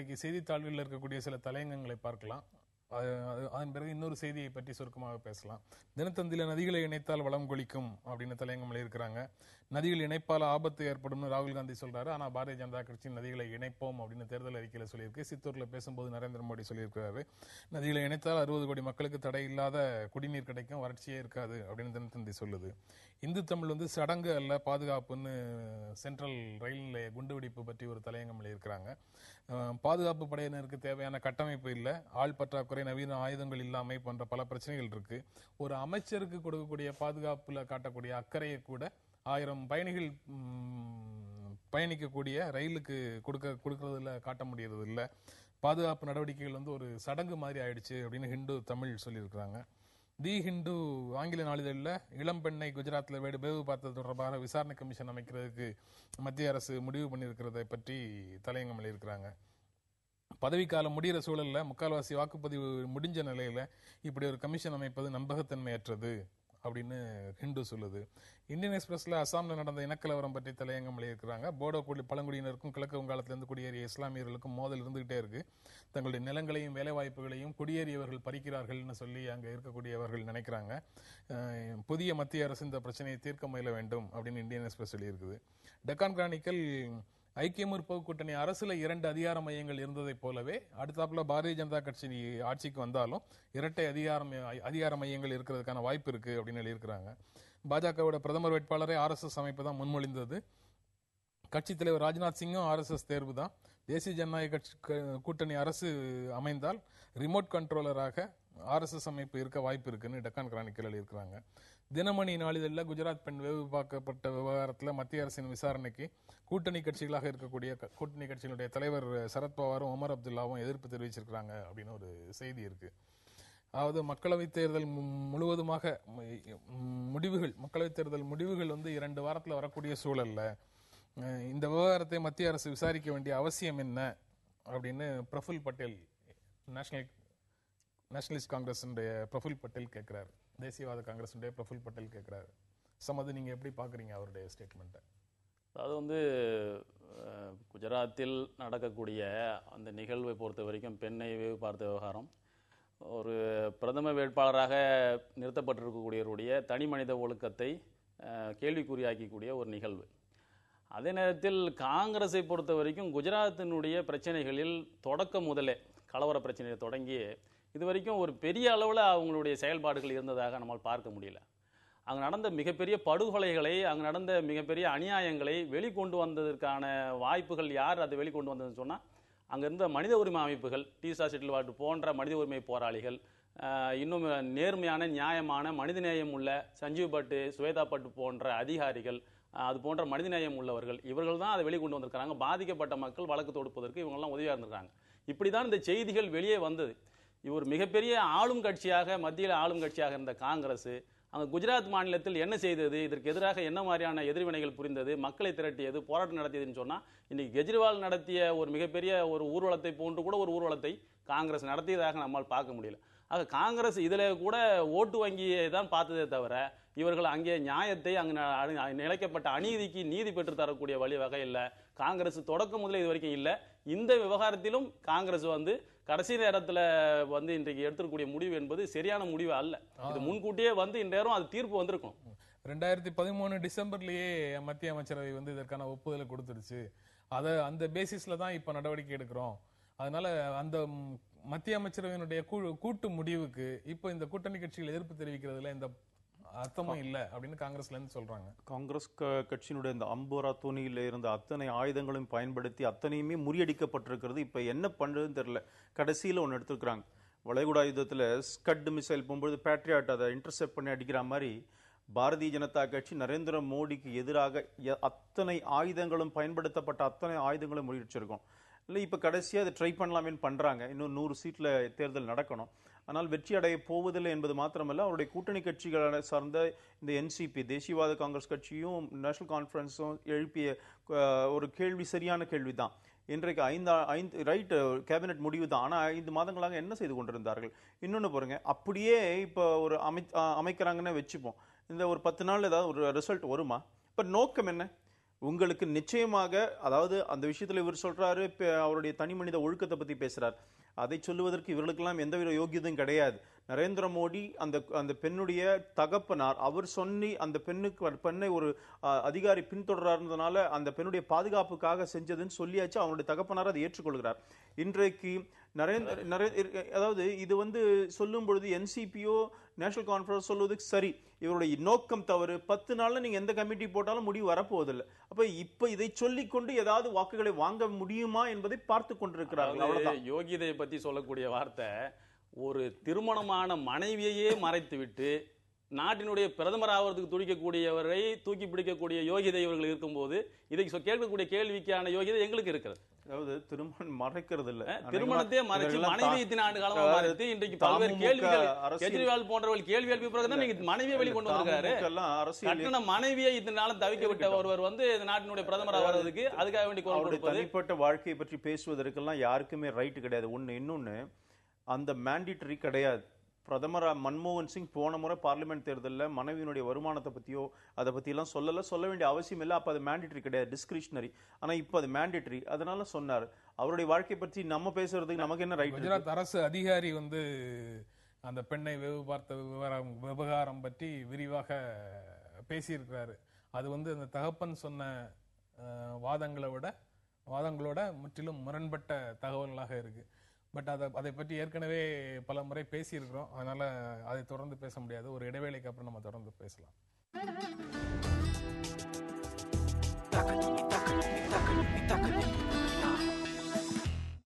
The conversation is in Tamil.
இன்றைக்கு செய்தித்தாள்களில் இருக்கக்கூடிய சில தலையங்கங்களை பார்க்கலாம். அதன் பிறகு இன்னொரு செய்தியை பற்றி சுருக்கமாக பேசலாம். தினத்தந்தில நதிகளை இணைத்தால் வளம் கொளிக்கும் அப்படின்னு தலையங்கம் இருக்கிறாங்க. நதிகள் இணைப்பால் ஆபத்து ஏற்படும் ராகுல் காந்தி சொல்றாரு. ஆனா பாரதிய ஜனதா கட்சி நதிகளை இணைப்போம் அப்படின்னு தேர்தல் அறிக்கையில சொல்லியிருக்கு. சித்தூர்ல பேசும்போது நரேந்திர மோடி சொல்லியிருக்கிறாரு, நதிகளை இணைத்தால் 60 கோடி மக்களுக்கு தடை இல்லாத குடிநீர் கிடைக்கும், வறட்சியே இருக்காது அப்படின்னு தினத்தந்தி சொல்லுது. இந்து தமிழ் சடங்கு அல்ல பாதுகாப்புன்னு சென்ட்ரல் ரயில் நிலைய குண்டுவெடிப்பு பற்றி ஒரு தலையங்கம் இருக்கிறாங்க. பாதுகாப்பு படையினருக்கு தேவையான கட்டமைப்பு இல்லை, ஆள் பற்றாக்குறை, நவீன ஆயுதங்கள் இல்லாமை போன்ற பல பிரச்சனைகள் இருக்கு. ஒரு அமைச்சருக்கு கொடுக்கக்கூடிய பாதுகாப்புல காட்டக்கூடிய அக்கறையை கூட 1000 பயணிகள் பயணிக்கக்கூடிய ரயிலுக்கு கொடுக்கறதுல காட்ட முடியறது இல்லை. பாதுகாப்பு நடவடிக்கைகள் ஒரு சடங்கு மாதிரி ஆயிடுச்சு அப்படின்னு ஹிந்து தமிழ் சொல்லியிருக்கிறாங்க. தி ஹிந்து ஆங்கில நாளிதழில் இளம் பெண்ணை குஜராத்தில் வேவு பார்த்தது தொடர்பாக விசாரணை கமிஷன் அமைக்கிறதுக்கு மத்திய அரசு முடிவு பண்ணியிருக்கிறதை பற்றி தலையங்கம் இருக்கிறாங்க. பதவிக்காலம் முடிகிற சூழல்ல முக்கால்வாசி வாக்குப்பதிவு முடிஞ்ச நிலையில இப்படி ஒரு கமிஷன் அமைப்பது நம்பகத்தன்மையற்றது அப்படின்னு ஹிந்து சொல்லுது. இந்தியன் எக்ஸ்பிரஸ்ல அசாம்ல நடந்த இனக்கலவரம் பற்றி தலையங்கம் இருக்கிறாங்க. போடோ பழங்குடியினருக்கும் கிழக்கு வங்காளத்திலிருந்து குடியேறிய இஸ்லாமியர்களுக்கும் மோதல் இருந்துகிட்டே இருக்கு. தங்களுடைய நிலங்களையும் வேலை வாய்ப்புகளையும் குடியேறியவர்கள் பறிக்கிறார்கள்னு சொல்லி அங்க இருக்கக்கூடியவர்கள் நினைக்கிறாங்க. புதிய மத்திய அரசு இந்த பிரச்சனையை தீர்க்க முயல வேண்டும் அப்படின்னு இந்தியன் எக்ஸ்பிரஸ் சொல்லி இருக்குது. டெக்கான் கிரானிக்கல் ஐக்கிய முற்போக்கு கூட்டணி அரசுல 2 அதிகார மையங்கள் இருந்ததை போலவே அடுத்தாப்புல பாரதிய ஜனதா கட்சி ஆட்சிக்கு வந்தாலும் இரட்டை அதிகார மையங்கள் இருக்கிறதுக்கான வாய்ப்பு இருக்கு அப்படின்னு எழுதியிருக்கிறாங்க. பாஜகவோட பிரதமர் வேட்பாளரை RSS அமைப்பு தான் முன்மொழிந்தது. கட்சி தலைவர் ராஜ்நாத் சிங்கும் RSS தேர்வு தான். தேசிய ஜனநாயக கூட்டணி அரசு அமைந்தால் ரிமோட் கண்ட்ரோலராக RSS அமைப்பு இருக்க வாய்ப்பு இருக்குன்னு டெக்கான் கிரானிக்கல் எழுதியிருக்கிறாங்க. தினமணி நாளிதழில் குஜராத் பெண் வேவு பார்க்கப்பட்ட விவகாரத்தில் மத்திய அரசின் விசாரணைக்கு கூட்டணி கட்சிகளாக இருக்கக்கூடிய கூட்டணி கட்சிகளுடைய தலைவர் சரத்பவாரும் உமர் அப்துல்லாவும் எதிர்ப்பு தெரிவிச்சிருக்கிறாங்க அப்படின்னு ஒரு செய்தி இருக்கு. அதாவது மக்களவைத் தேர்தல் முழுவதுமாக மக்களவைத் தேர்தல் முடிவுகள் 2 வாரத்தில் வரக்கூடிய சூழல்ல இந்த விவகாரத்தை மத்திய அரசு விசாரிக்க வேண்டிய அவசியம் என்ன அப்படின்னு பிரஃபுல் பட்டேல் நேஷனலிஸ்ட் காங்கிரஸ் பிரஃபுல் பட்டேல் கேட்கிறார். தேசியவாத காங்கிரஸ் பிரஃபுல் பட்டேல் கேட்கிறாரு. சமது, நீங்க எப்படி பாக்குறீங்க அவருடைய ஸ்டேட்மெண்ட்டை? அதாவது குஜராத்தில் நடக்கக்கூடிய அந்த நிகழ்வை பொறுத்த வரைக்கும் பெண்ணை வேவு பார்த்த விவகாரம் ஒரு பிரதம வேட்பாளராக நிறுத்தப்பட்டிருக்கக்கூடியவருடைய தனி மனித ஒழுக்கத்தை கேள்விக்குறியாக்கக்கூடிய ஒரு நிகழ்வு. அதே நேரத்தில் காங்கிரஸை பொறுத்த வரைக்கும் குஜராத்தினுடைய பிரச்சனைகளில் தொடக்க முதலே கலவர பிரச்சனையை தொடங்கி இது வரைக்கும் ஒரு பெரிய அளவில் அவங்களுடைய செயல்பாடுகள் இருந்ததாக நம்மால் பார்க்க முடியல. அங்கே நடந்த மிகப்பெரிய படுகொலைகளை, அங்கே நடந்த மிகப்பெரிய அநியாயங்களை வெளிக்கொண்டு வந்ததற்கான வாய்ப்புகள் யார் அதை வெளிக்கொண்டு வந்ததுன்னு சொன்னால் அங்கே இருந்த மனித உரிமை அமைப்புகள், டீசா செட்டில்வாட் போன்ற மனித உரிமை போராளிகள், இன்னும் நேர்மையான நியாயமான மனிதநேயம் உள்ள சஞ்சீவ் பட்டு, ஸ்வேதா பட்டு போன்ற அதிகாரிகள், அது போன்ற மனிதநேயம் உள்ளவர்கள், இவர்கள் தான் அதை வெளிக்கொண்டு வந்திருக்கிறாங்க. பாதிக்கப்பட்ட மக்கள் வழக்கு தொடுப்பதற்கு இவங்கெல்லாம் உதவியாக இருந்திருக்காங்க. இப்படி தான் இந்த செய்திகள் வெளியே வந்தது. இவர் மிகப்பெரிய ஆளும் கட்சியாக, மத்தியில் ஆளும் கட்சியாக இருந்த காங்கிரஸ் அங்கே குஜராத் மாநிலத்தில் என்ன செய்தது, இதற்கு எதிராக என்ன மாதிரியான எதிர்வினைகள் புரிந்தது, மக்களை திரட்டியது, போராட்டம் நடத்தியதுன்னு சொன்னால் இன்னைக்கு கெஜ்ரிவால் நடத்திய ஒரு மிகப்பெரிய ஒரு ஊர்வலத்தை போன்று கூட ஒரு ஊர்வலத்தை காங்கிரஸ் நடத்தியதாக நம்மால் பார்க்க முடியல. ஆக காங்கிரஸ் இதில் கூட ஓட்டு வங்கியை தான் பார்த்ததே தவிர இவர்கள் அங்கே நியாயத்தை, அங்கே நிலைக்கப்பட்ட அநீதிக்கு நீதி பெற்று தரக்கூடிய வகையில் காங்கிரஸ் தொடக்கம் முதல்ல இது வரைக்கும் இல்லை. இந்த விவகாரத்திலும் காங்கிரஸ் கடைசி நேரத்தில் இன்றைக்கு எடுத்துக்கூடிய முடிவு என்பது சரியான முடிவு அல்ல. இது முன்கூட்டியே இந்நேரம் அது தீர்ப்பு வந்திருக்கும். 2013 டிசம்பர்லயே மத்திய அமைச்சரவை இதற்கான ஒப்புதலை கொடுத்துருச்சு. அந்த பேசிஸ்ல தான் இப்ப நடவடிக்கை எடுக்கிறோம். அதனால அந்த மத்திய அமைச்சரவையினுடைய கூட்டு முடிவுக்கு இப்ப இந்த கூட்டணி கட்சிகள் எதிர்ப்பு தெரிவிக்கிறதுல இந்த அர்த்தமும் இல்ல அப்படின்னு காங்கிரஸ்ல இருந்து சொல்றாங்க. காங்கிரஸ் கட்சியினுடைய இந்த அம்போரா தோணியில இருந்த அத்தனை ஆயுதங்களையும் பயன்படுத்தி அத்தனையுமே முறியடிக்கப்பட்டிருக்கிறது. இப்ப என்ன பண்றதுன்னு தெரியல. கடைசியில ஒன்னு எடுத்துக்கிறாங்க. வளைகுடா யுத்தத்துல ஸ்கட் மிசைல் போகும்போது பேட்ரியாட் அதை இன்டர்செப்ட் பண்ணி அடிக்கிற மாதிரி பாரதிய ஜனதா கட்சி நரேந்திர மோடிக்கு எதிராக அத்தனை ஆயுதங்களும் பயன்படுத்தப்பட்ட அத்தனை ஆயுதங்களும் முறியடிச்சிருக்கோம். இல்லை இப்போ கடைசியாக அதை ட்ரை பண்ணலாமேன்னு பண்ணுறாங்க. இன்னும் 100 சீட்டில் தேர்தல் நடக்கணும். ஆனால் வெற்றி அடைய போவதில்லை என்பது மாத்திரமல்ல, அவருடைய கூட்டணி கட்சிகளை சார்ந்த இந்த NCP தேசியவாத காங்கிரஸ் கட்சியும் நேஷனல் கான்ஃபரன்ஸும் எழுப்பிய ஒரு கேள்வி சரியான கேள்வி தான். இன்றைக்கு 5 ரைட் கேபினெட் முடிவு தான். ஆனால் 5 மாதங்களாக என்ன செய்து கொண்டிருந்தார்கள்? இன்னொன்று பாருங்க, அப்படியே இப்போ ஒரு அமைக்கிறாங்கன்னு வச்சுப்போம். இந்த ஒரு 10 நாள் ஏதாவது ஒரு ரிசல்ட் வருமா? இப்போ நோக்கம் என்ன? உங்களுக்கு நிச்சயமாக, அதாவது அந்த விஷயத்துல இவர் சொல்றாரு, அவருடைய தனி மனித ஒழுக்கத்தை பத்தி பேசுறார். அதை சொல்லுவதற்கு இவர்களுக்கெல்லாம் எந்தவித யோகியதும் கிடையாது. நரேந்திர மோடி அந்த பெண்ணுடைய தகப்பனார், அவர் சொல்லி அந்த பெண்ணை ஒரு அதிகாரி பின்தொடர்றதுனால அந்த பெண்ணுடைய பாதுகாப்புக்காக செஞ்சதுன்னு சொல்லியாச்சு. அவருடைய தகப்பனார் அதை ஏற்றுக்கொள்கிறார். இன்றைக்கு அதாவது இது சொல்லும் பொழுது என்சிபியோ நேஷனல் கான்ஃபரன்ஸ் சொல்வதுக்கு சரி, இவருடைய நோக்கம் தவறு. 10 நாள்ல நீங்க எந்த கமிட்டி போட்டாலும் முடிவு வரப்போவதில்லை. இப்ப இதை சொல்லிக் கொண்டு ஏதாவது வாக்குகளை வாங்க முடியுமா என்பதை பார்த்து கொண்டிருக்கிறார்கள். அவ்வளவுதான். யோகிதை பத்தி சொல்லக்கூடிய வார்த்தை, ஒரு திருமணமான மனைவியையே மறைத்து விட்டு நாட்டினுடைய பிரதமர் ஆவதற்கு துடிக்கக்கூடியவரை தூக்கி பிடிக்கக்கூடிய யோகிதை இவர்கள் இருக்கும்போது இதை கேட்கக்கூடிய கேள்விக்கான யோகிதை எங்களுக்கு இருக்கிறது. அதாவது திருமணம் மறைக்கிறது இல்ல, திருமணத்தையே மறைச்சு மனைவி இத்தனை ஆண்டு காலமா மறைத்து இன்றைக்கு பல்வேறு கேள்விகள் கெஜ்ரிவால் போன்றவர்கள் கேள்வி எழுப்பி பிறகுதான் நீங்க மனைவியை வெளி கொண்டு வந்திருக்காரு. கட்டண மனைவியை இத்தனை நாளும் தவிக்க விட்ட ஒருவர் இந்த நாட்டினுடைய பிரதமர் ஆவதற்கு அதுக்காக வேண்டி தனிப்பட்ட வாழ்க்கையை பற்றி பேசுவதற்கெல்லாம் யாருக்குமே ரைட் கிடையாது. இன்னொன்னு அந்த மேண்டிட்டரி கிடையாது. பிரதமர் மன்மோகன் சிங் போன முறை பார்லிமெண்ட் தேர்தலில் மனைவியினுடைய வருமானத்தை பத்தியோ அதை பத்தி எல்லாம் சொல்ல வேண்டிய அவசியம் இல்லை. அப்ப அது மேண்டிட்டரி கிடையாது, டிஸ்கிரிஷனரி. ஆனா இப்ப அது மேண்டிட்டரி. அதனால சொன்னார். அவருடைய வாழ்க்கை பற்றி நம்ம பேசுறதுக்கு நமக்கு என்ன ரைட்? குஜராத் அரசு அதிகாரி அந்த பெண்ணை வெகு பார்த்த விவகாரம் பற்றி விரிவாக பேசியிருக்கிறாரு. அது அந்த தகப்பன் சொன்ன வாதங்களோட முற்றிலும் முரண்பட்ட தகவல்களாக இருக்கு. பட் அதை பற்றி ஏற்கனவே பல முறை பேசியிருக்கிறோம். அதனால அதை தொடர்ந்து பேச முடியாது. ஒரு இடைவேளைக்கு அப்புறம் நம்ம தொடர்ந்து பேசலாம்.